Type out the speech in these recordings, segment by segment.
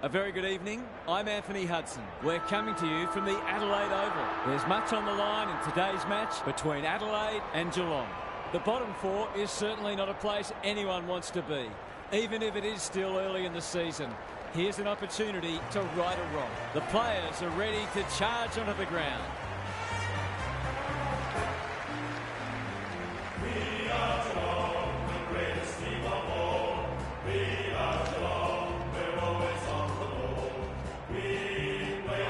A very good evening. I'm Anthony Hudson. We're coming to you from the Adelaide Oval. There's much on the line in today's match between Adelaide and Geelong. The bottom four is certainly not a place anyone wants to be, even if it is still early in the season. Here's an opportunity to right a wrong. The players are ready to charge onto the ground. We are Geelong, the greatest team of all. We are Geelong, we're always on the ball. We play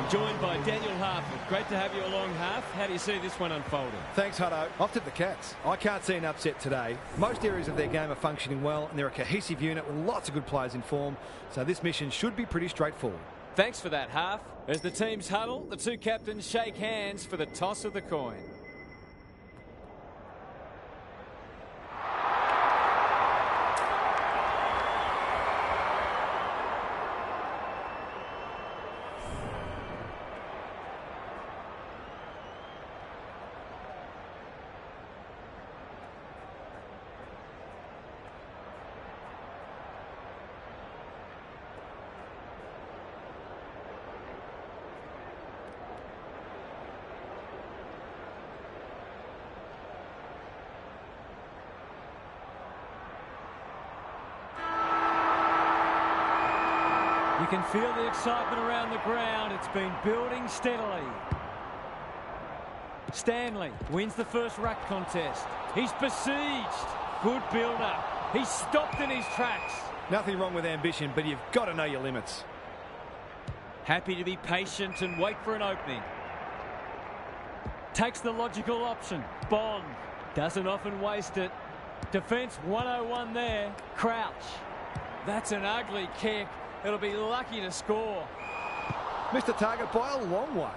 Joined by Daniel Harford. Great to have you along, Harf. How do you see this one unfolding? Thanks, Hutto. Off to the Cats. I can't see an upset today. Most areas of their game are functioning well, and they're a cohesive unit with lots of good players in form, so this mission should be pretty straightforward. Thanks for that, Harf. As the teams huddle, the two captains shake hands for the toss of the coin. You can feel the excitement around the ground. It's been building steadily. Stanley wins the first ruck contest. He's besieged. Good build-up. He's stopped in his tracks. Nothing wrong with ambition, but you've got to know your limits. Happy to be patient and wait for an opening. Takes the logical option. Bond doesn't often waste it. Defence 101 there. Crouch. That's an ugly kick. It'll be lucky to score. Missed the target by a long way.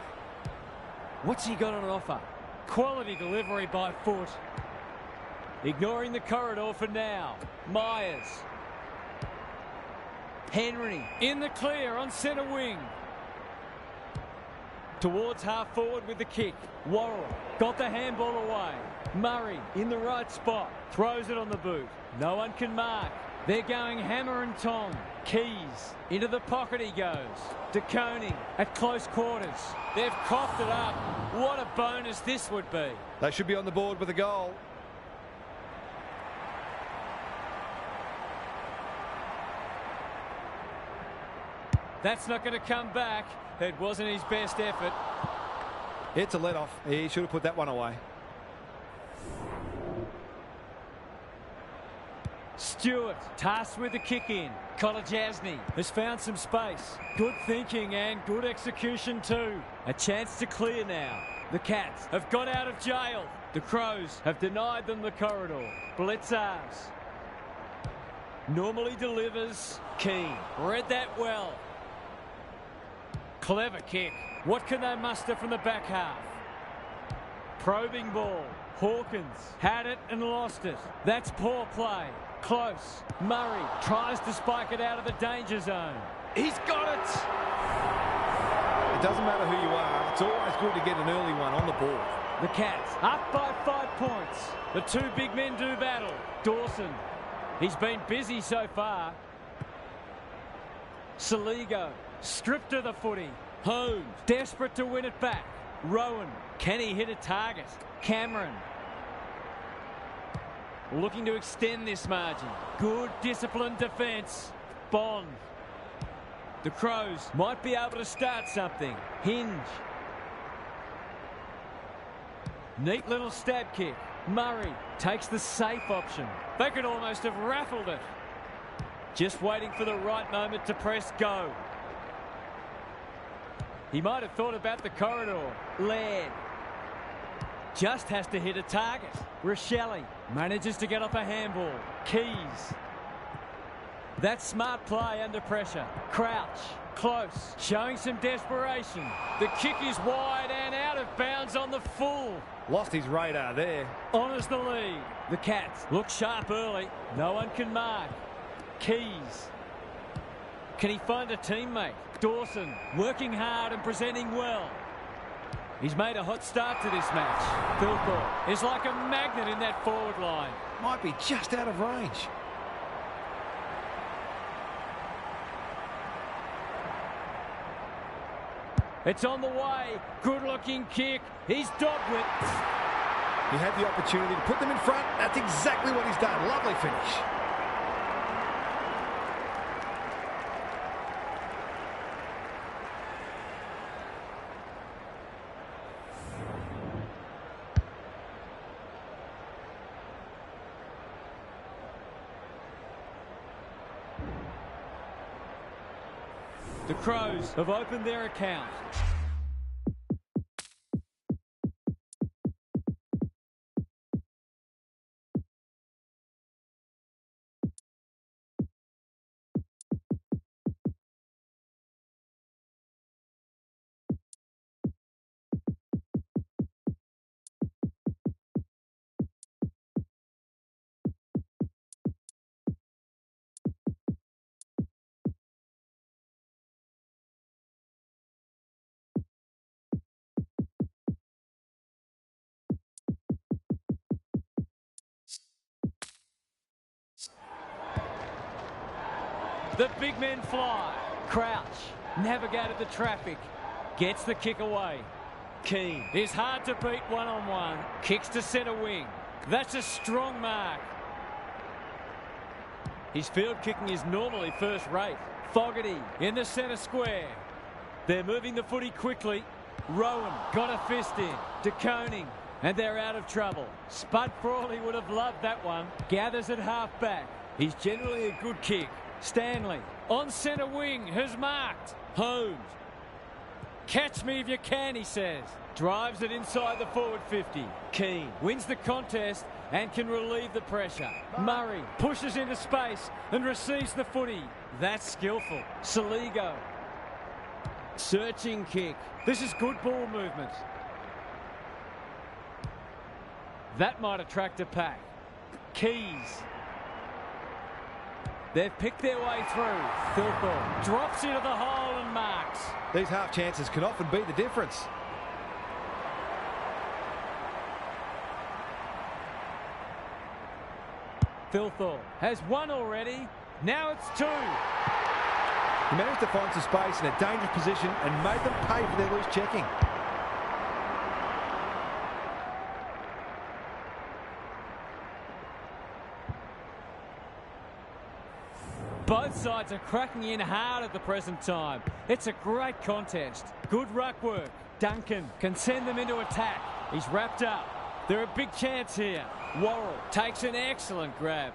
What's he got on offer? Quality delivery by foot. Ignoring the corridor for now. Myers. Henry in the clear on centre wing. Towards half forward with the kick. Worrell got the handball away. Murray in the right spot. Throws it on the boot. No one can mark. They're going hammer and tong. Keys into the pocket he goes. DeConing at close quarters. They've coughed it up. What a bonus this would be. They should be on the board with a goal. That's not going to come back. It wasn't his best effort. It's a let-off. He should have put that one away. Stewart tasked with the kick in. Kolajasny has found some space. Good thinking and good execution too. A chance to clear now. The Cats have got out of jail. The Crows have denied them the corridor. Blitzars. Normally delivers. Keane read that well. Clever kick. What can they muster from the back half? Probing ball. Hawkins had it and lost it. That's poor play. Close. Murray tries to spike it out of the danger zone. He's got it! It doesn't matter who you are. It's always good to get an early one on the board. The Cats up by 5 points. The two big men do battle. Dawson. He's been busy so far. Saligo stripped of the footy. Holmes desperate to win it back. Rowan. Can he hit a target? Cameron. Looking to extend this margin. Good disciplined defence. Bond. The Crows might be able to start something. Hinge. Neat little stab kick. Murray takes the safe option. They could almost have raffled it. Just waiting for the right moment to press go. He might have thought about the corridor. Laird. Just has to hit a target. Rochelle manages to get off a handball. Keys. That's smart play under pressure. Crouch. Close. Showing some desperation. The kick is wide and out of bounds on the full. Lost his radar there. Honours the lead. The Cats look sharp early. No one can mark. Keys. Can he find a teammate? Dawson working hard and presenting well. He's made a hot start to this match. Philthorpe is like a magnet in that forward line. Might be just out of range. It's on the way. Good-looking kick. He's dogged it. He had the opportunity to put them in front. That's exactly what he's done. Lovely finish. The Crows have opened their account. The big men fly. Crouch navigated the traffic. Gets the kick away. Keane is hard to beat one-on-one. Kicks to centre wing. That's a strong mark. His field kicking is normally first rate. Fogarty in the centre square. They're moving the footy quickly. Rowan got a fist in. De Koning. And they're out of trouble. Spud Frawley would have loved that one. Gathers at half back. He's generally a good kick. Stanley on centre wing has marked. Holmes. Catch me if you can, he says. Drives it inside the forward 50. Keane wins the contest and can relieve the pressure. Murray pushes into space and receives the footy. That's skillful. Saligo. Searching kick. This is good ball movement. That might attract a pack. Keys. They've picked their way through. Philthorpe drops into the hole and marks. These half chances can often be the difference. Philthorpe has one already. Now it's two. He managed to find some space in a dangerous position and made them pay for their loose checking. Both sides are cracking in hard at the present time. It's a great contest. Good ruck work. Duncan can send them into attack. He's wrapped up. They're a big chance here. Worrell takes an excellent grab.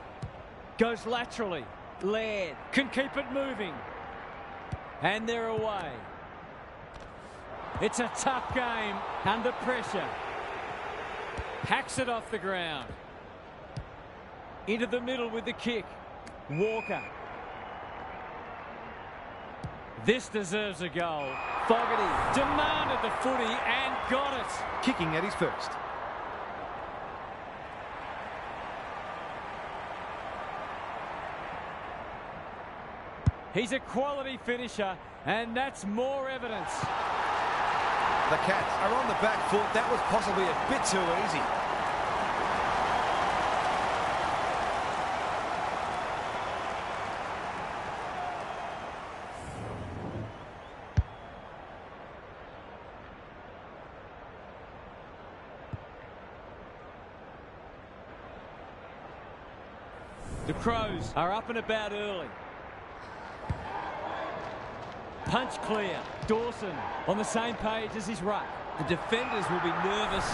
Goes laterally. Laird can keep it moving. And they're away. It's a tough game under pressure. Hacks it off the ground. Into the middle with the kick. Walker. This deserves a goal. Fogarty demanded the footy and got it. Kicking at his first. He's a quality finisher, and that's more evidence. The Cats are on the back foot. That was possibly a bit too easy. The Crows are up and about early. Punch clear. Dawson on the same page as his ruck. The defenders will be nervous.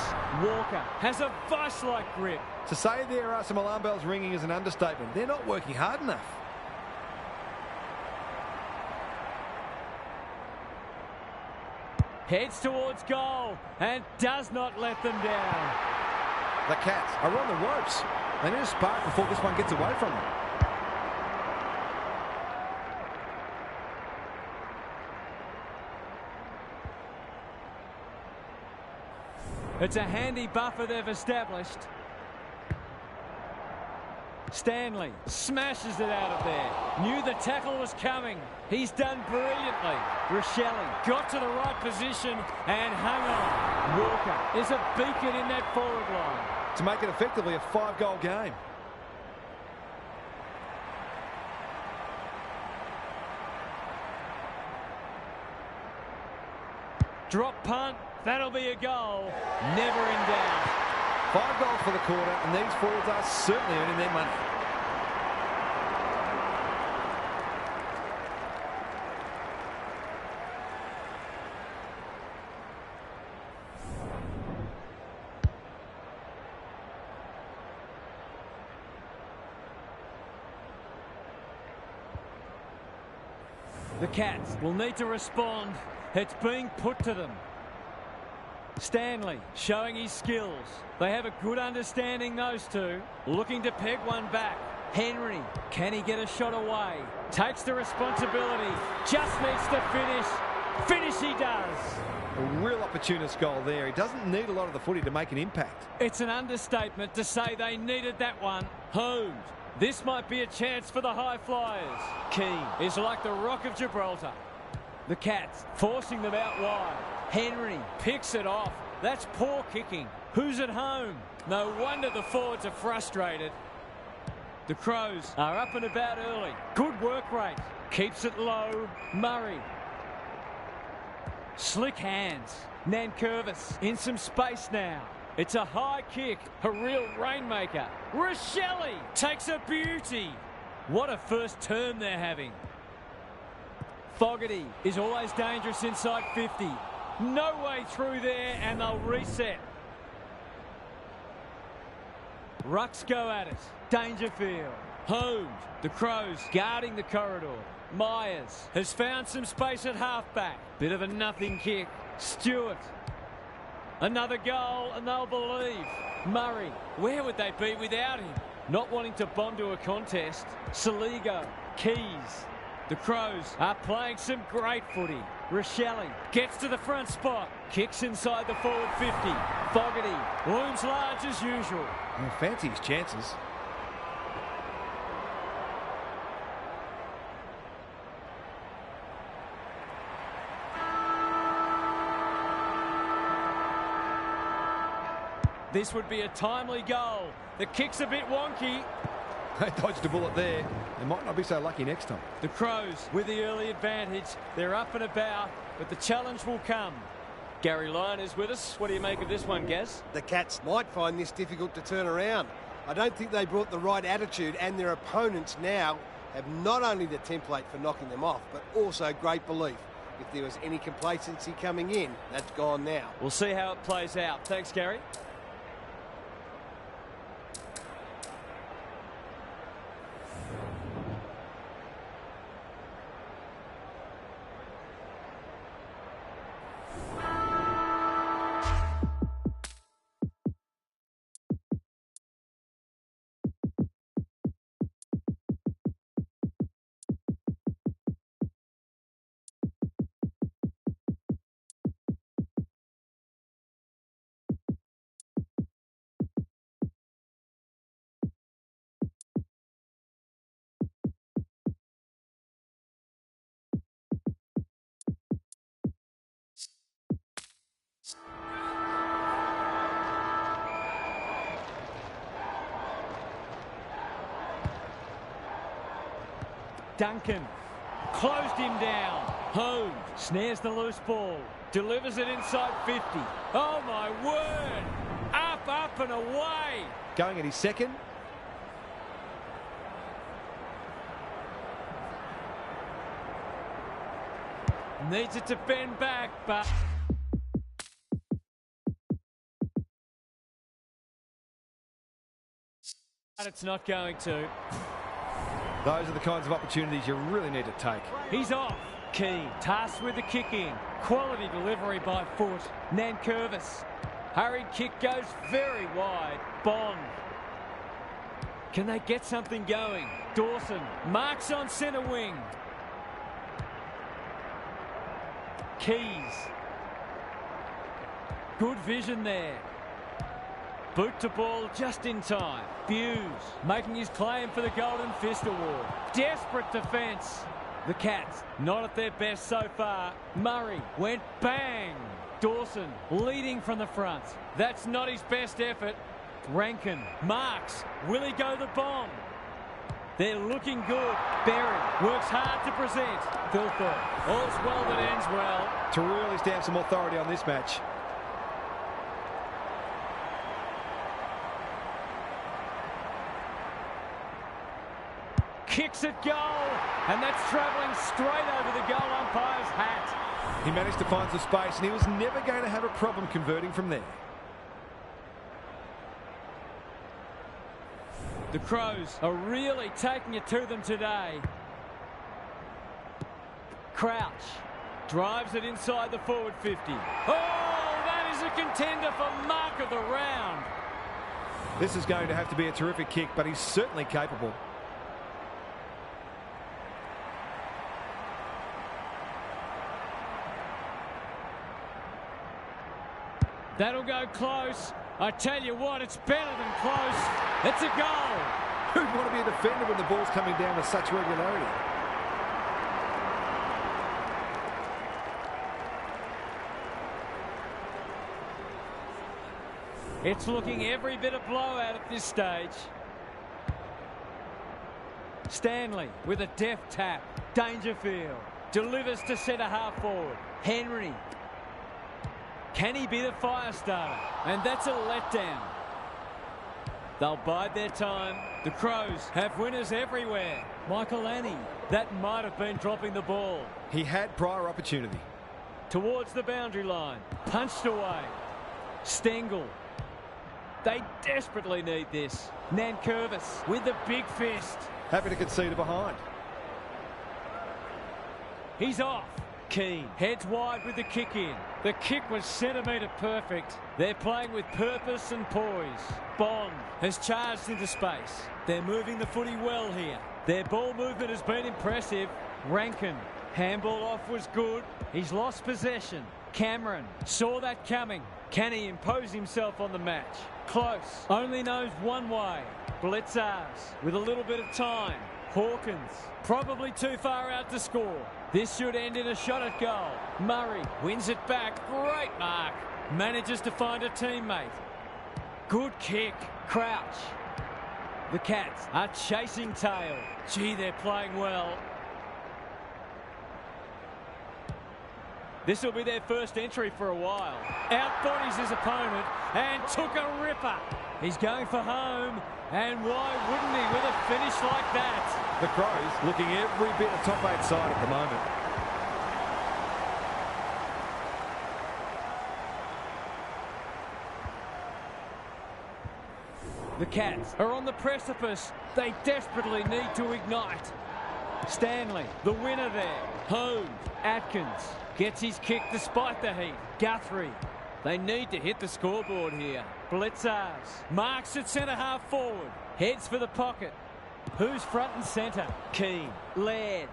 Walker has a vice-like grip. To say there are some alarm bells ringing is an understatement. They're not working hard enough. Heads towards goal and does not let them down. The Cats are on the ropes. They need a spark before this one gets away from them. It's a handy buffer they've established. Stanley smashes it out of there. Knew the tackle was coming. He's done brilliantly. Rochelle got to the right position and hung on. Walker is a beacon in that forward line. To make it effectively a 5-goal game. Drop punt. That'll be a goal. Never in doubt. 5 goals for the quarter, and these forwards are certainly earning their money. The Cats will need to respond. It's being put to them. Stanley showing his skills. They have a good understanding, those two. Looking to peg one back. Henry, can he get a shot away? Takes the responsibility. Just needs to finish. Finish he does. A real opportunist goal there. He doesn't need a lot of the footy to make an impact. It's an understatement to say they needed that one. Holmes. This might be a chance for the high flyers. Keane is like the Rock of Gibraltar. The Cats forcing them out wide. Henry picks it off. That's poor kicking. Who's at home? No wonder the forwards are frustrated. The Crows are up and about early. Good work rate. Keeps it low. Murray. Slick hands. Nankervis in some space now. It's a high kick. A real rainmaker. Rochelle takes a beauty. What a first turn they're having. Fogarty is always dangerous inside 50. No way through there, and they'll reset. Rucks go at it. Dangerfield. Holmes. The Crows guarding the corridor. Myers has found some space at halfback. Bit of a nothing kick. Stewart. Another goal, and they'll believe. Murray. Where would they be without him? Not wanting to bond to a contest. Saligo. Keys. The Crows are playing some great footy. Rochelle gets to the front spot. Kicks inside the forward 50. Fogarty looms large as usual. Well, fancy his chances. This would be a timely goal. The kick's a bit wonky. They dodged a bullet there. They might not be so lucky next time. The Crows with the early advantage. They're up and about, but the challenge will come. Gary Lyon is with us. What do you make of this one, Gaz? The Cats might find this difficult to turn around. I don't think they brought the right attitude, and their opponents now have not only the template for knocking them off, but also great belief. If there was any complacency coming in, that's gone now. We'll see how it plays out. Thanks, Gary. Duncan closed him down. Holmes snares the loose ball. Delivers it inside 50. Oh, my word. Up, up and away. Going at his second. Needs it to bend back, but... it's not going to. Those are the kinds of opportunities you really need to take. He's off. Keane tasked with the kick in. Quality delivery by foot. Nankervis. Hurried kick goes very wide. Bond. Can they get something going? Dawson marks on centre wing. Keys. Good vision there. Boot to ball just in time. Hughes making his claim for the Golden Fist Award. Desperate defence. The Cats not at their best so far. Murray went bang. Dawson leading from the front. That's not his best effort. Rankin marks. Will he go the bomb? They're looking good. Berry works hard to present. Filthorpe. All's well that ends well. To really stamp some authority on this match. Kicks at goal, and that's travelling straight over the goal umpire's hat. He managed to find some space, and he was never going to have a problem converting from there. The Crows are really taking it to them today. Crouch drives it inside the forward 50. Oh, that is a contender for mark of the round. This is going to have to be a terrific kick, but he's certainly capable. That'll go close. I tell you what, it's better than close. It's a goal. Who'd want to be a defender when the ball's coming down with such regularity? It's looking every bit of blowout at this stage. Stanley with a deft tap. Dangerfield delivers to centre half forward. Henry. Can he be the fire starter? And that's a letdown. They'll bide their time. The Crows have winners everywhere. Michael Annie. That might have been dropping the ball. He had prior opportunity. Towards the boundary line. Punched away. Stengel. They desperately need this. Nankervis with the big fist. Happy to concede it behind. He's off. Keane heads wide with the kick in. The kick was centimetre perfect. They're playing with purpose and poise. Bond has charged into space. They're moving the footy well here. Their ball movement has been impressive. Rankin, handball off was good. He's lost possession. Cameron saw that coming. Can he impose himself on the match? Close. Only knows one way. Blitzars with a little bit of time. Hawkins probably too far out to score. This should end in a shot at goal. Murray wins it back. Great mark. Manages to find a teammate. Good kick. Crouch. The Cats are chasing tail. Gee, they're playing well. This will be their first entry for a while. Outbodies his opponent and took a ripper. He's going for home. And why wouldn't he with a finish like that? The Crows looking every bit a top 8 side at the moment. The Cats are on the precipice. They desperately need to ignite. Stanley, the winner there. Home. Atkins gets his kick despite the heat. Guthrie. They need to hit the scoreboard here. Blitzars marks at centre half forward. Heads for the pocket. Who's front and centre? Keane. Laird.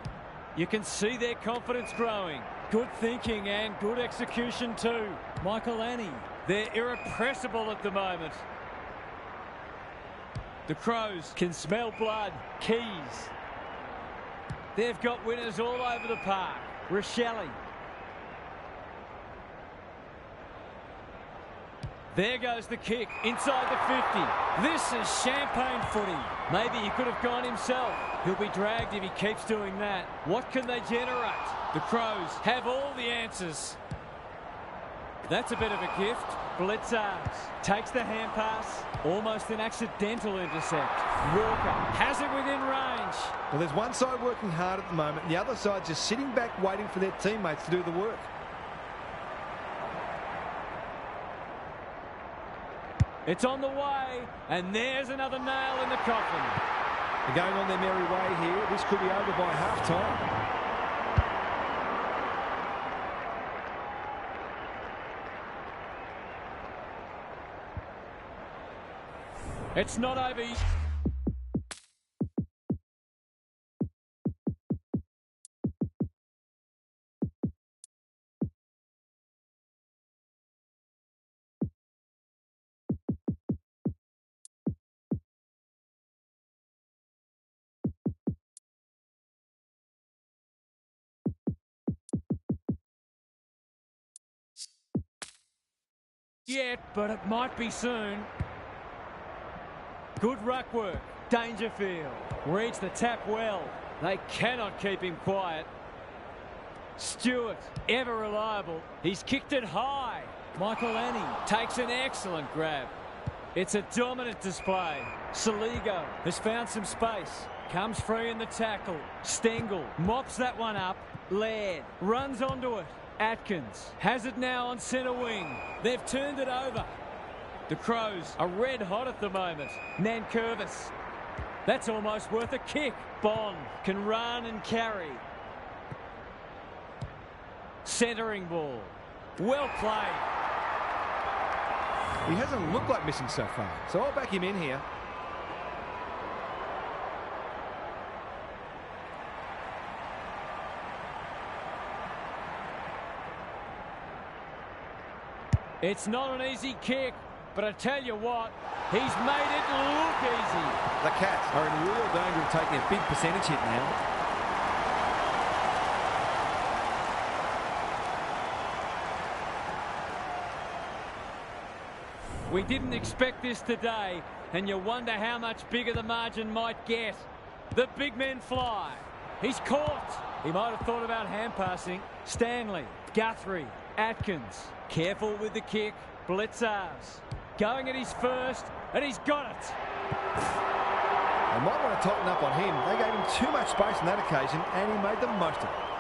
You can see their confidence growing. Good thinking and good execution too. Michael Annie. They're irrepressible at the moment. The Crows can smell blood. Keys. They've got winners all over the park. Rochelle. There goes the kick inside the 50. This is champagne footy. Maybe he could have gone himself. He'll be dragged if he keeps doing that. What can they generate? The Crows have all the answers. That's a bit of a gift. Blitzars takes the hand pass. Almost an accidental intercept. Walker has it within range. Well, there's one side working hard at the moment. The other side just sitting back waiting for their teammates to do the work. It's on the way, and there's another nail in the coffin. They're going on their merry way here. This could be over by half-time. It's not over. Yet, but it might be soon. Good ruck work. Dangerfield reads the tap well. They cannot keep him quiet. Stewart, ever reliable. He's kicked it high. Michael Anning takes an excellent grab. It's a dominant display. Saligo has found some space. Comes free in the tackle. Stengel mops that one up. Laird runs onto it. Atkins has it now on centre wing. They've turned it over. The Crows are red hot at the moment. Nankervis. That's almost worth a kick. Bond can run and carry. Centering ball. Well played. He hasn't looked like missing so far, so I'll back him in here. It's not an easy kick, but I tell you what, he's made it look easy. The Cats are in real danger of taking a big percentage hit now. We didn't expect this today, and you wonder how much bigger the margin might get. The big men fly. He's caught. He might have thought about hand passing. Stanley, Guthrie, Atkins. Careful with the kick. Blitzars. Going at his first, and he's got it. They might want to tighten up on him. They gave him too much space on that occasion, and he made the most of it.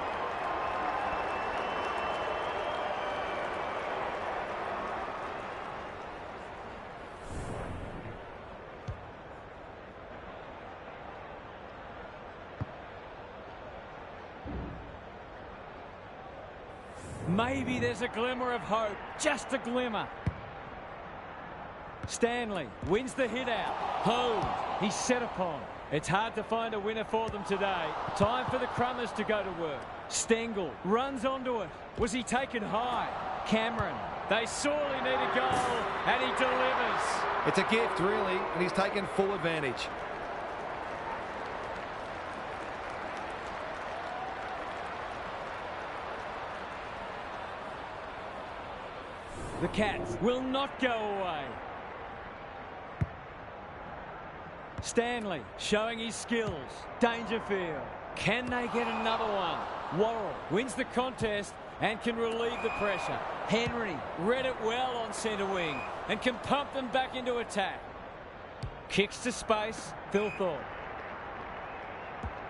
Maybe there's a glimmer of hope, just a glimmer. Stanley wins the hit out. Hove, he's set upon. It's hard to find a winner for them today. Time for the Crummers to go to work. Stengel runs onto it. Was he taken high? Cameron, they sorely need a goal, and he delivers. It's a gift, really, and he's taken full advantage. The Cats will not go away. Stanley showing his skills. Dangerfield. Can they get another one? Worrell wins the contest and can relieve the pressure. Henry read it well on centre wing and can pump them back into attack. Kicks to space. Thilthorpe.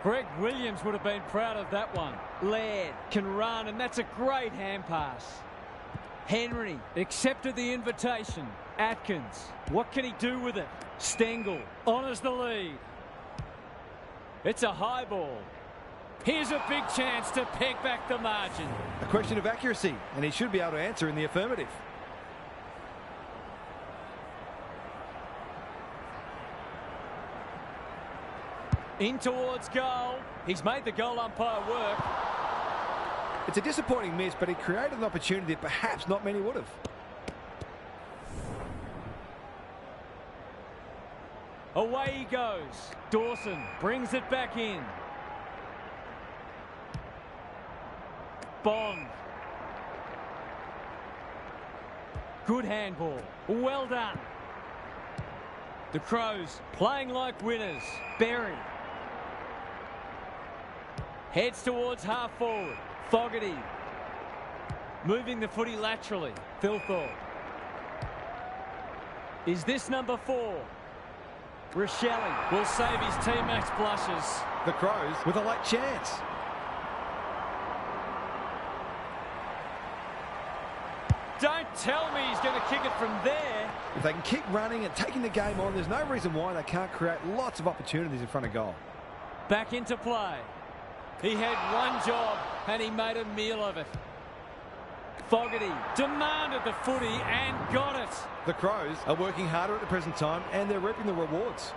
Greg Williams would have been proud of that one. Laird can run, and that's a great hand pass. Henry accepted the invitation. Atkins, what can he do with it? Stengel honours the lead. It's a high ball. Here's a big chance to peg back the margin. A question of accuracy, and he should be able to answer in the affirmative. In towards goal. He's made the goal umpire work. It's a disappointing miss, but he created an opportunity that perhaps not many would have. Away he goes. Dawson brings it back in. Bond. Good handball. Well done. The Crows playing like winners. Berry. Heads towards half forward. Fogarty. Moving the footy laterally. Thilthorpe. Is this number 4? Rochelle will save his teammates' blushes. The Crows with a late chance. Don't tell me he's going to kick it from there. If they can keep running and taking the game on, there's no reason why they can't create lots of opportunities in front of goal. Back into play. He had one job and he made a meal of it. Fogarty demanded the footy and got it. The Crows are working harder at the present time and they're reaping the rewards.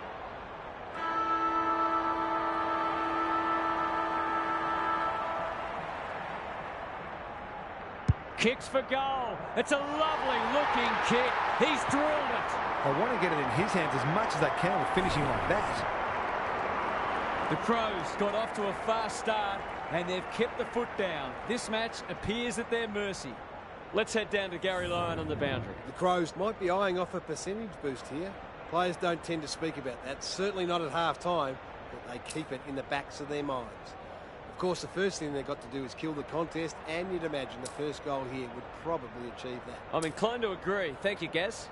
Kicks for goal. It's a lovely looking kick. He's drilled it. They want to get it in his hands as much as they can with finishing like that. The Crows got off to a fast start and they've kept the foot down. This match appears at their mercy. Let's head down to Gary Lyon on the boundary. The Crows might be eyeing off a percentage boost here. Players don't tend to speak about that, certainly not at half-time, but they keep it in the backs of their minds. Of course, the first thing they've got to do is kill the contest, and you'd imagine the first goal here would probably achieve that. I'm inclined to agree. Thank you, Gaz.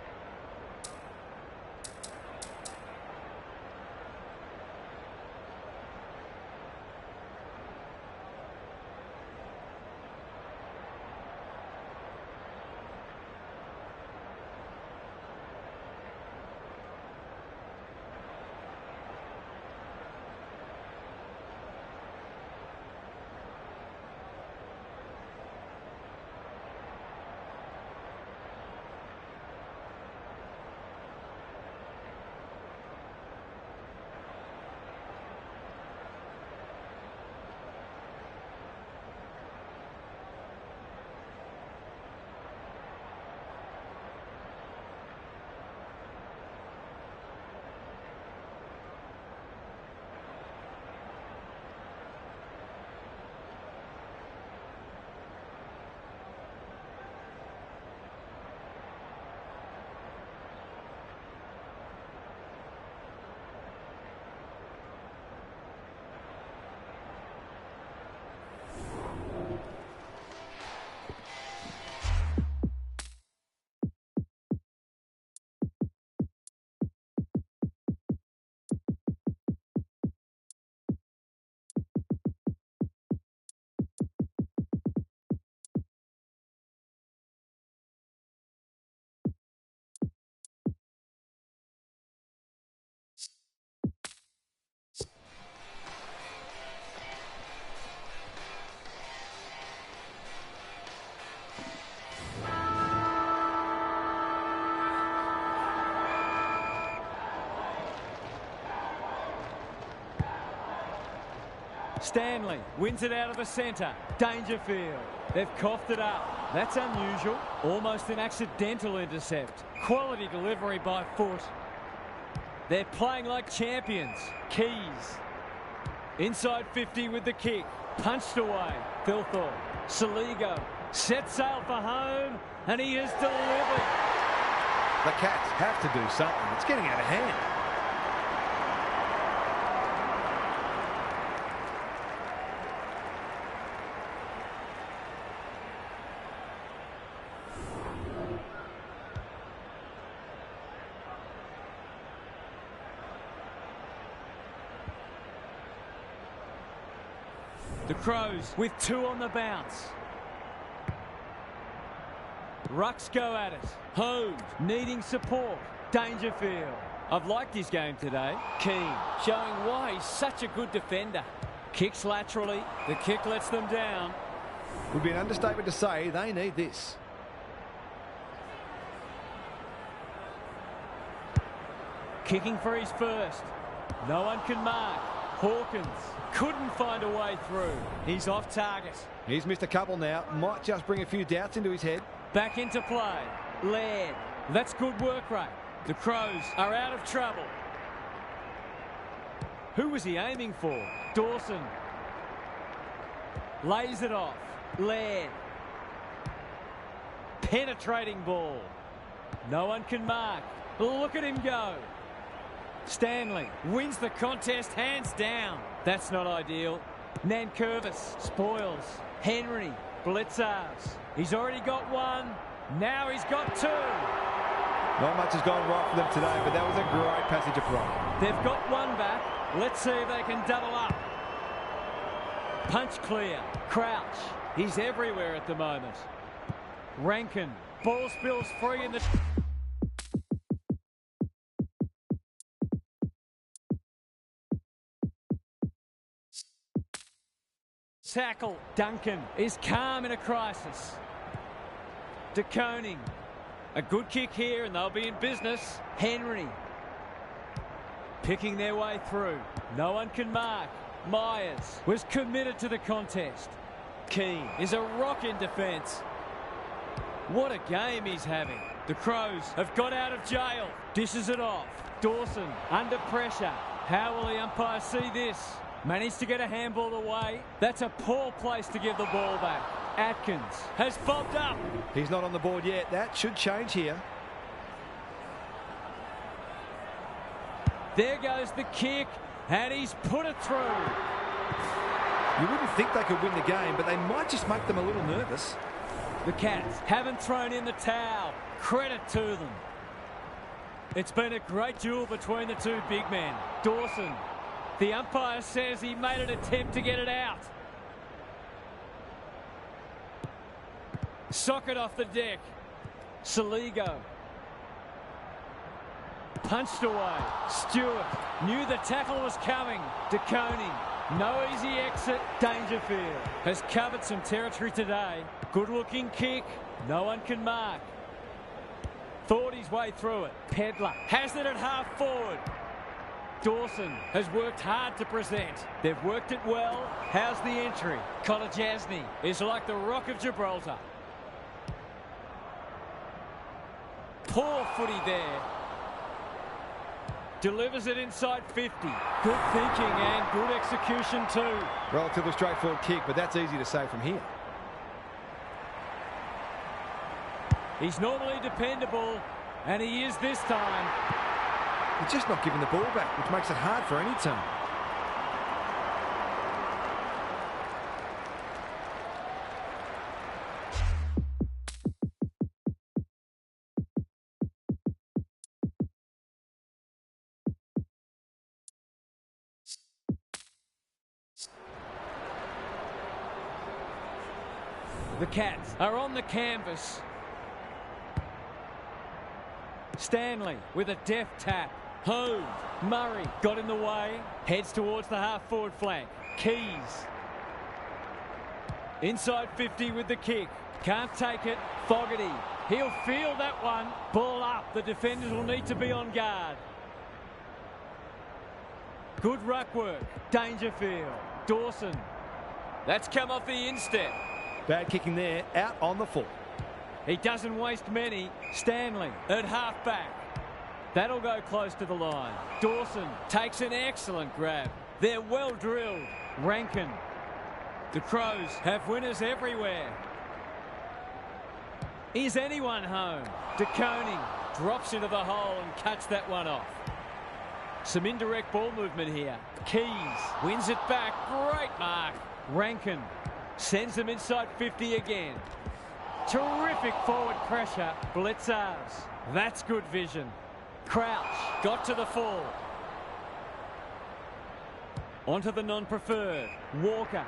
Stanley wins it out of the centre. Dangerfield. They've coughed it up. That's unusual. Almost an accidental intercept. Quality delivery by foot. They're playing like champions. Keys. Inside 50 with the kick. Punched away. Thilthorpe. Saligo. Set sail for home. And he has delivered. The Cats have to do something. It's getting out of hand. The Crows with 2 on the bounce. Rucks go at it. Holmes needing support. Dangerfield. I've liked his game today. Keane showing why he's such a good defender. Kicks laterally. The kick lets them down. Would be an understatement to say they need this. Kicking for his first. No one can mark. Hawkins couldn't find a way through. He's off target. He's missed a couple now. Might just bring a few doubts into his head. Back into play. Laird. That's good work rate. The Crows are out of trouble. Who was he aiming for? Dawson. Lays it off. Laird. Penetrating ball. No one can mark. Look at him go. Stanley wins the contest hands down. That's not ideal. Nankervis spoils. Henry. Blitzars. He's already got one. Now he's got 2. Not much has gone right for them today, but that was a great passage of play. They've got one back. Let's see if they can double up. Punch clear. Crouch. He's everywhere at the moment. Rankin. Ball spills free in the... tackle. Duncan is calm in a crisis. De Koning. A good kick here and they'll be in business. Henry. Picking their way through. No one can mark. Myers was committed to the contest. Keane is a rock in defence. What a game he's having. The Crows have got out of jail. Dishes it off. Dawson under pressure. How will the umpire see this? Managed to get a handball away. That's a poor place to give the ball back. Atkins has bobbed up. He's not on the board yet. That should change here. There goes the kick, and he's put it through. You wouldn't think they could win the game, but they might just make them a little nervous. The Cats haven't thrown in the towel. Credit to them. It's been a great duel between the two big men. Dawson, the umpire says he made an attempt to get it out. Socket off the deck. Saligo. Punched away. Stewart knew the tackle was coming. DeConing. No easy exit. Dangerfield has covered some territory today. Good looking kick. No one can mark. Thought his way through it. Pedler has it at half forward. Dawson has worked hard to present. They've worked it well. How's the entry? Kolajasny is like the Rock of Gibraltar. Poor footy there. Delivers it inside 50. Good thinking and good execution too. Relatively straightforward kick, but that's easy to say from here. He's normally dependable, and he is this time. He's just not giving the ball back, which makes it hard for any team. The Cats are on the canvas. Stanley with a deft tap. Hove. Murray got in the way. Heads towards the half-forward flank. Keys. Inside 50 with the kick. Can't take it. Fogarty. He'll feel that one. Ball up. The defenders will need to be on guard. Good ruck work. Dangerfield. Dawson. That's come off the instep. Bad kicking there, out on the full. He doesn't waste many. Stanley at half-back. That'll go close to the line. Dawson takes an excellent grab. They're well drilled. Rankin. The Crows have winners everywhere. Is anyone home? DeConing drops into the hole and cuts that one off. Some indirect ball movement here. Keys wins it back. Great mark. Rankin sends them inside 50 again. Terrific forward pressure. Blitzers. That's good vision. Crouch got to the full. Onto the non-preferred. Walker.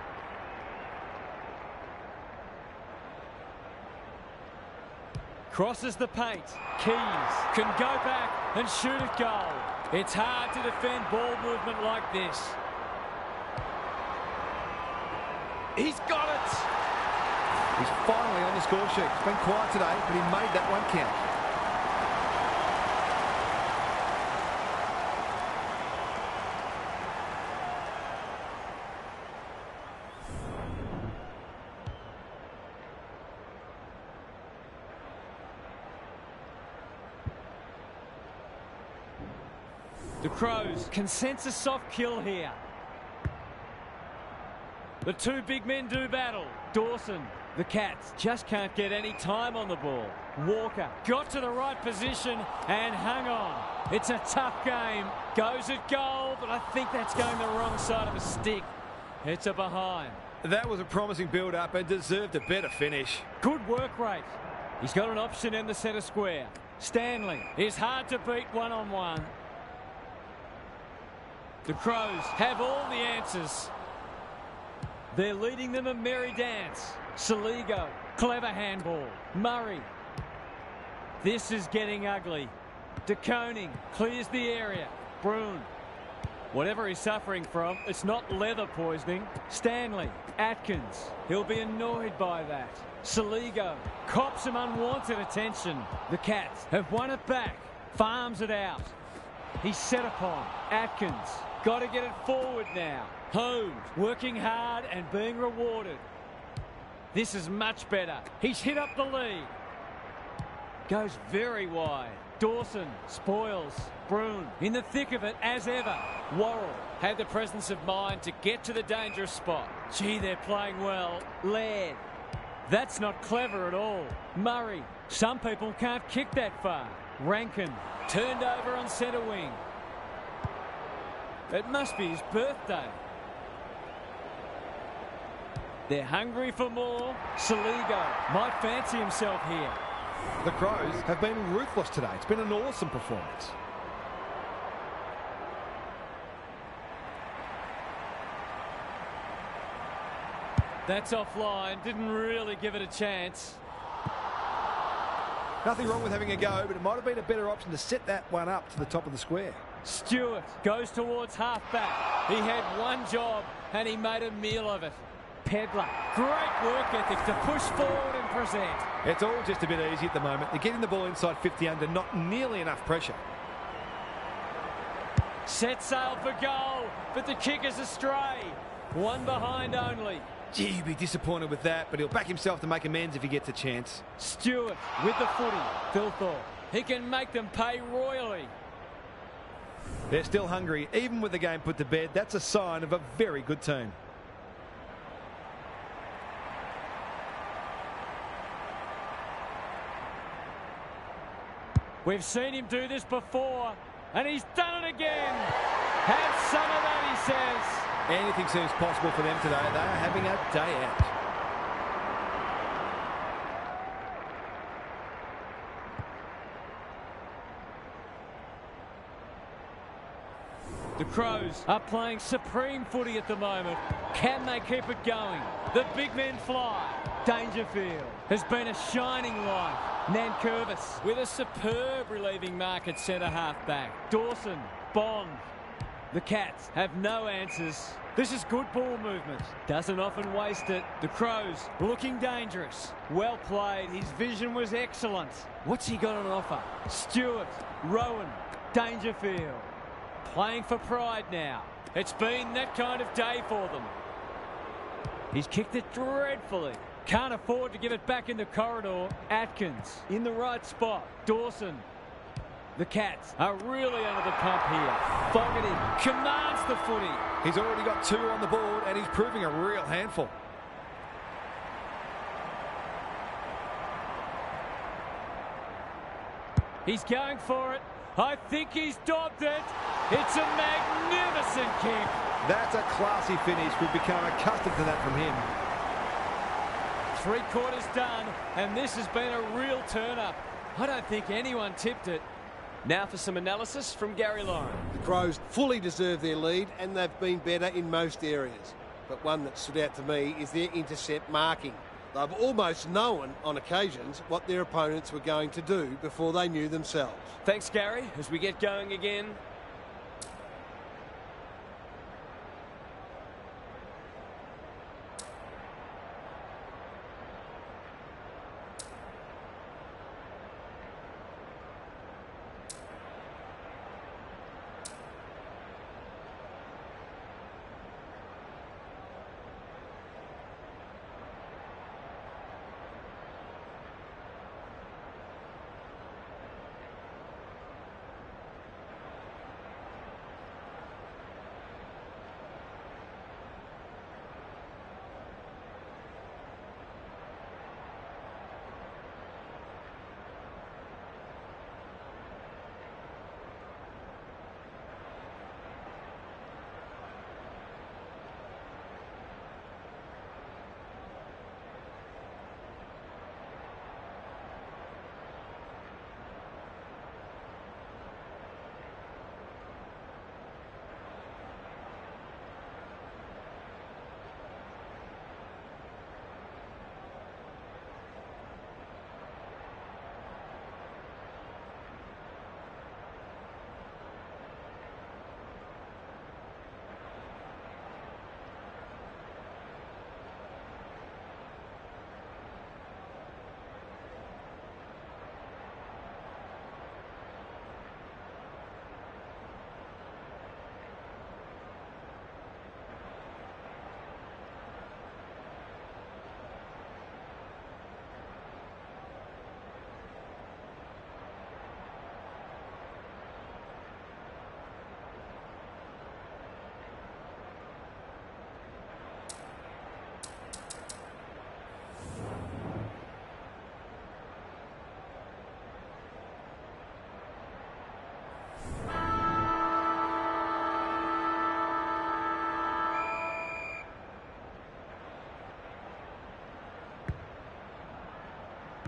Crosses the paint. Keys can go back and shoot at goal. It's hard to defend ball movement like this. He's got it. He's finally on the score sheet. It's been quiet today, but he made that one count. The Crows can sense a soft kill here. The two big men do battle. Dawson. The Cats just can't get any time on the ball. Walker got to the right position and hung on. It's a tough game. Goes at goal, but I think that's going the wrong side of a stick. It's a behind. That was a promising build-up and deserved a better finish. Good work rate. He's got an option in the centre square. Stanley is hard to beat one-on-one. The Crows have all the answers. They're leading them a merry dance. Saligo, clever handball. Murray. This is getting ugly. DeConing clears the area. Broon. Whatever he's suffering from, it's not leather poisoning. Stanley. Atkins. He'll be annoyed by that. Saligo cops some unwanted attention. The Cats have won it back. Farms it out. He's set upon. Atkins. Got to get it forward now. Hove working hard and being rewarded. This is much better. He's hit up the lead. Goes very wide. Dawson spoils. Broon in the thick of it as ever. Worrell had the presence of mind to get to the dangerous spot. Gee, they're playing well. Laird. That's not clever at all. Murray. Some people can't kick that far. Rankin. Turned over on centre wing. It must be his birthday. They're hungry for more. Saligo might fancy himself here. The Crows have been ruthless today. It's been an awesome performance. That's offline. Didn't really give it a chance. Nothing wrong with having a go, but it might have been a better option to set that one up to the top of the square. Stewart goes towards half-back. He had one job and he made a meal of it. Pedler, great work ethic to push forward and present. It's all just a bit easy at the moment. They're getting the ball inside 50 under, not nearly enough pressure. Set sail for goal, but the kick is astray. One behind only. Gee, he'd be disappointed with that, but he'll back himself to make amends if he gets a chance. Stewart with the footy. Thilthorpe. He can make them pay royally. They're still hungry, even with the game put to bed. That's a sign of a very good team. We've seen him do this before, and he's done it again. Have some of that, he says. Anything seems possible for them today. They are having a day out. The Crows are playing supreme footy at the moment. Can they keep it going? The big men fly. Dangerfield has been a shining light. Nankervis with a superb relieving mark at centre half-back. Dawson, Bond. The Cats have no answers. This is good ball movement. Doesn't often waste it. The Crows looking dangerous. Well played. His vision was excellent. What's he got on offer? Stewart, Rowan, Dangerfield. Playing for pride now. It's been that kind of day for them. He's kicked it dreadfully. Can't afford to give it back in the corridor. Atkins in the right spot. Dawson. The Cats are really under the pump here. Fogarty commands the footy. He's already got 2 on the board and he's proving a real handful. He's going for it. I think he's dobbed it. It's a magnificent kick. That's a classy finish. We've become accustomed to that from him. 3/4 done, and this has been a real turn-up. I don't think anyone tipped it. Now for some analysis from Gary Lauren. The Crows fully deserve their lead, and they've been better in most areas. But one that stood out to me is their intercept marking. They've almost known on occasions what their opponents were going to do before they knew themselves. Thanks, Gary. As we get going again,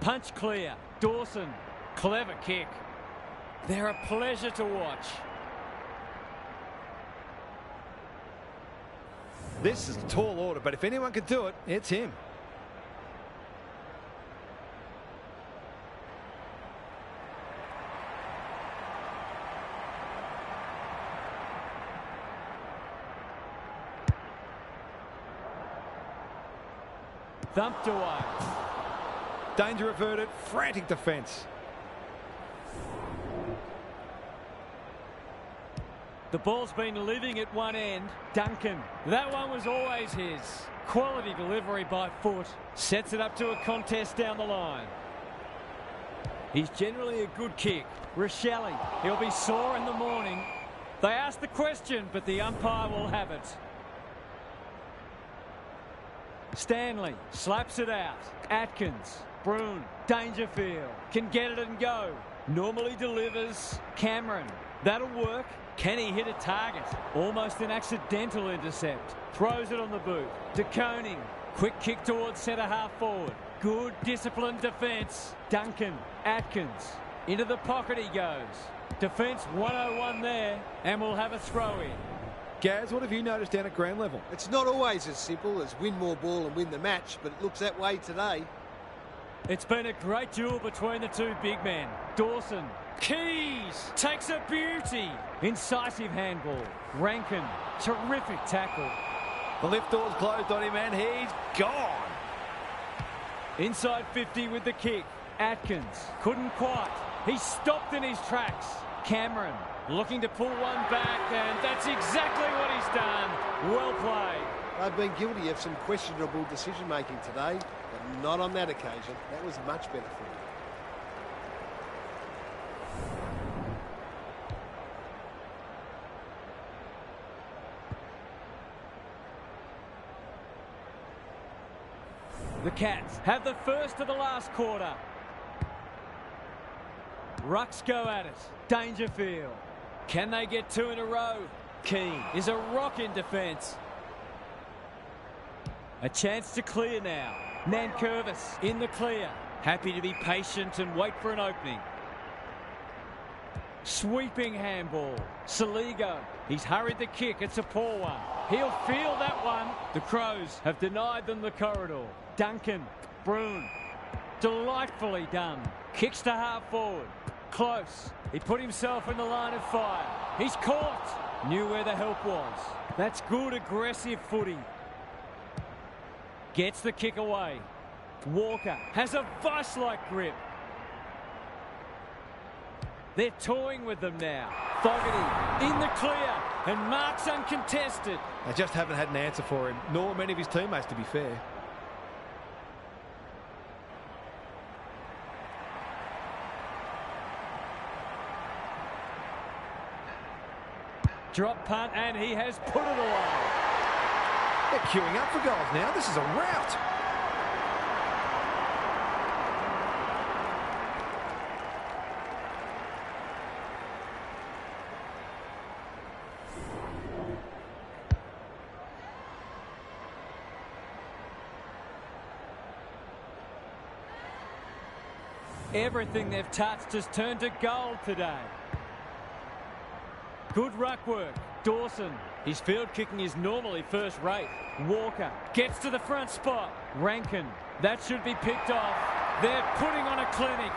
Punch clear. Dawson. Clever kick. They're a pleasure to watch. This is a tall order, but if anyone could do it, it's him. Thumped away. Danger averted. Frantic defence. The ball's been living at one end. Duncan. That one was always his. Quality delivery by foot. Sets it up to a contest down the line. He's generally a good kick. Rochelle. He'll be sore in the morning. They asked the question, but the umpire will have it. Stanley slaps it out. Atkins. Broon. Dangerfield. Can get it and go. Normally delivers. Cameron. That'll work. Can he hit a target? Almost an accidental intercept. Throws it on the boot. De Koning. Quick kick towards centre half forward. Good disciplined defence. Duncan. Atkins. Into the pocket he goes. Defence 101 there. And we'll have a throw in. Gaz, what have you noticed down at ground level? It's not always as simple as win more ball and win the match, but it looks that way today. It's been a great duel between the two big men. Dawson. Keys takes a beauty. Incisive handball. Rankin. Terrific tackle. The lift door's closed on him and he's gone. Inside 50 with the kick. Atkins. Couldn't quite. He stopped in his tracks. Cameron looking to pull one back, and that's exactly what he's done. Well played. They've been guilty of some questionable decision-making today, but not on that occasion. That was much better for them. The Cats have the first of the last quarter. Rucks go at it. Dangerfield. Can they get two in a row? Keane is a rock in defence. A chance to clear now. Nankervis in the clear. Happy to be patient and wait for an opening. Sweeping handball. Saligo. He's hurried the kick. It's a poor one. He'll feel that one. The Crows have denied them the corridor. Duncan. Broon. Delightfully done. Kicks to half forward. Close. He put himself in the line of fire. He's caught. Knew where the help was. That's good aggressive footy. Gets the kick away. Walker has a vice-like grip. They're toying with them now. Fogarty in the clear and marks uncontested. They just haven't had an answer for him, nor many of his teammates, to be fair. Drop punt, and he has put it away. They're queuing up for goals now. This is a rout. Everything they've touched has turned to gold today. Good ruck work. Dawson. His field kicking is normally first rate. Walker gets to the front spot. Rankin. That should be picked off. They're putting on a clinic.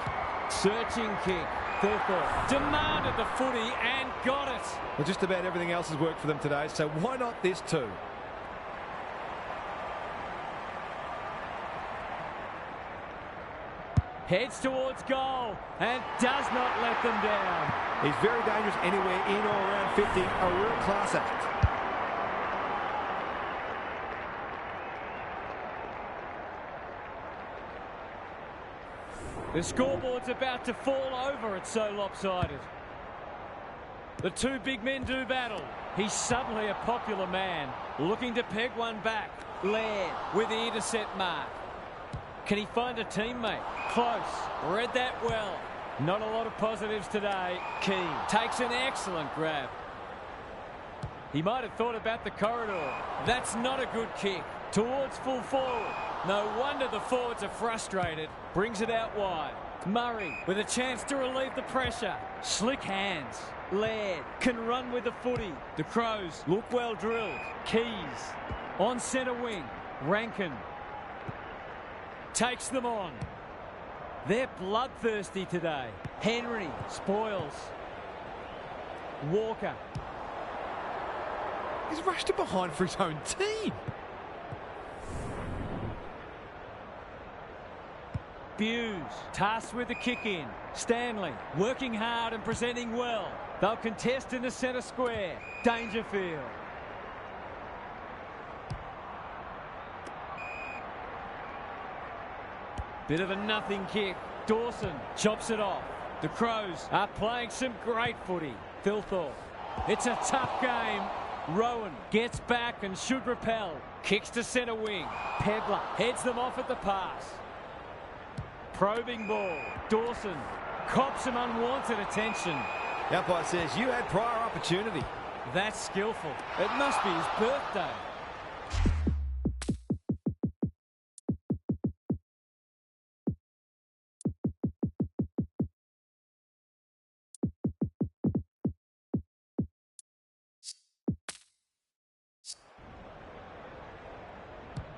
Searching kick. Thurthorpe demanded the footy and got it. Well, just about everything else has worked for them today, so why not this too? Heads towards goal and does not let them down. He's very dangerous anywhere in or around 50. A real class act. The scoreboard's about to fall over. It's so lopsided. The two big men do battle. He's suddenly a popular man, looking to peg one back. Laird with the intercept mark. Can he find a teammate? Close. Read that well. Not a lot of positives today. Keane takes an excellent grab. He might have thought about the corridor. That's not a good kick. Towards full forward. No wonder the forwards are frustrated. Brings it out wide. Murray with a chance to relieve the pressure. Slick hands. Laird can run with the footy. The Crows look well drilled. Keys on centre wing. Rankin takes them on. They're bloodthirsty today. Henry spoils. Walker. He's rushed it behind for his own team. Hughes tasked with the kick in. Stanley working hard and presenting well. They'll contest in the centre square. Dangerfield. Bit of a nothing kick. Dawson chops it off. The Crows are playing some great footy. Thilthorpe. It's a tough game. Rowan gets back and should repel. Kicks to centre wing. Pedler heads them off at the pass. Probing ball. Dawson cops some unwanted attention. The umpire says you had prior opportunity. That's skillful. It must be his birthday.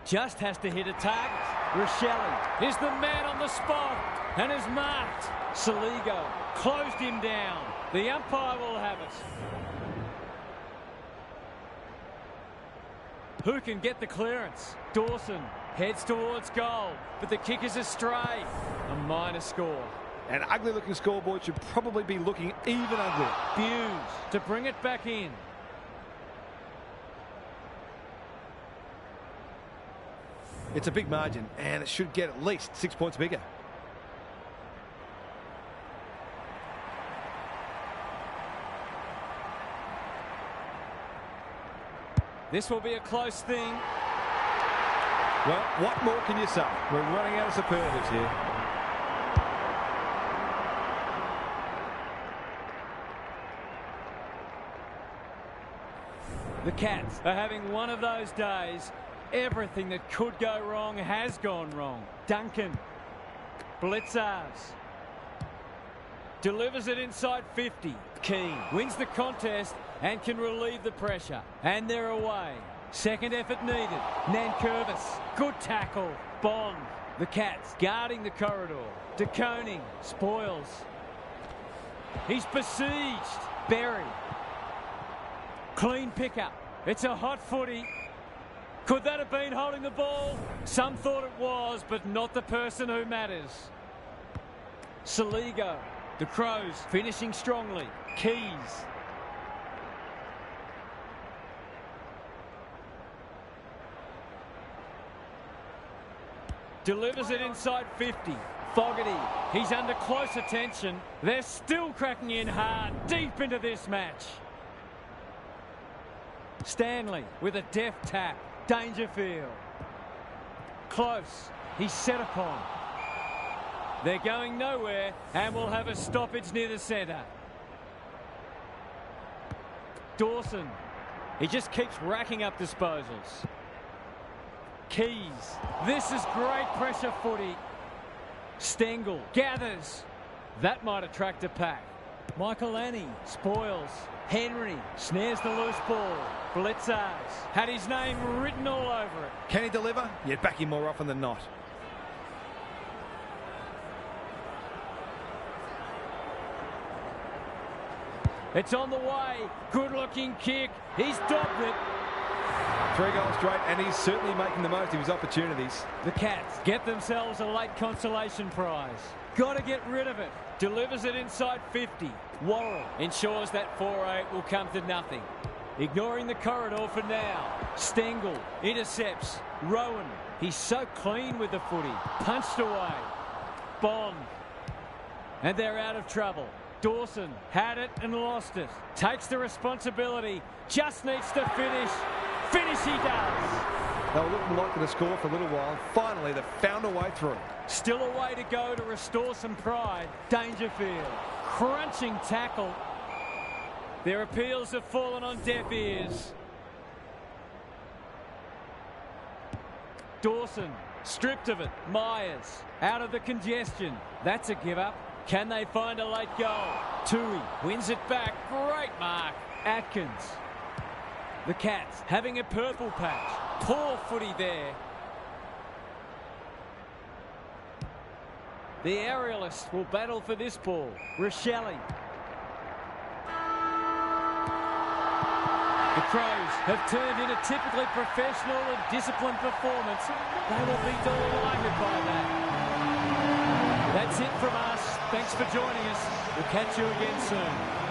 Just has to hit a target. Rochelle is the man on the spot and is marked. Saligo closed him down. The umpire will have it. Who can get the clearance? Dawson heads towards goal, but the kick is astray. A minor score. An ugly-looking scoreboard should probably be looking even uglier. Hughes to bring it back in. It's a big margin, and it should get at least 6 points bigger. This will be a close thing. Well, what more can you say? We're running out of superlatives here. The Cats are having one of those days. Everything that could go wrong has gone wrong. Duncan. Blitzars. Delivers it inside 50. Keane wins the contest and can relieve the pressure. And they're away. Second effort needed. Nankervis. Good tackle. Bond. The Cats guarding the corridor. De Koning spoils. He's besieged. Berry. Clean pickup. It's a hot footy. Could that have been holding the ball? Some thought it was, but not the person who matters. Saligo. The Crows finishing strongly. Keys. Delivers it inside 50. Fogarty. He's under close attention. They're still cracking in hard deep into this match. Stanley with a deft tap. Dangerfield. Close. He's set upon. They're going nowhere and will have a stoppage near the centre. Dawson. He just keeps racking up disposals. Keys. This is great pressure footy. Stengel gathers. That might attract a pack. Michael Annie spoils. Henry snares the loose ball. Blitzars had his name written all over it. Can he deliver? You'd back him more often than not. It's on the way. Good-looking kick. He's dobbed it. 3 goals straight, and he's certainly making the most of his opportunities. The Cats get themselves a late consolation prize. Got to get rid of it. Delivers it inside 50. Worrell ensures that 4-8 will come to nothing. Ignoring the corridor for now. Stengel intercepts. Rowan. He's so clean with the footy. Punched away. Bond. And they're out of trouble. Dawson had it and lost it. Takes the responsibility. Just needs to finish. Finish he does. They were looking likely to score for a little while. Finally, they've found a way through. Still a way to go to restore some pride. Dangerfield. Crunching tackle. Their appeals have fallen on deaf ears. Dawson Stripped of it. Myers out of the congestion. That's a give up. Can they find a late goal? Tui wins it back. Great mark. Atkins. The Cats having a purple patch. Poor footy there. The aerialists will battle for this ball. Rochelle. The Crows have turned in a typically professional and disciplined performance. They will be delighted by that. That's it from us. Thanks for joining us. We'll catch you again soon.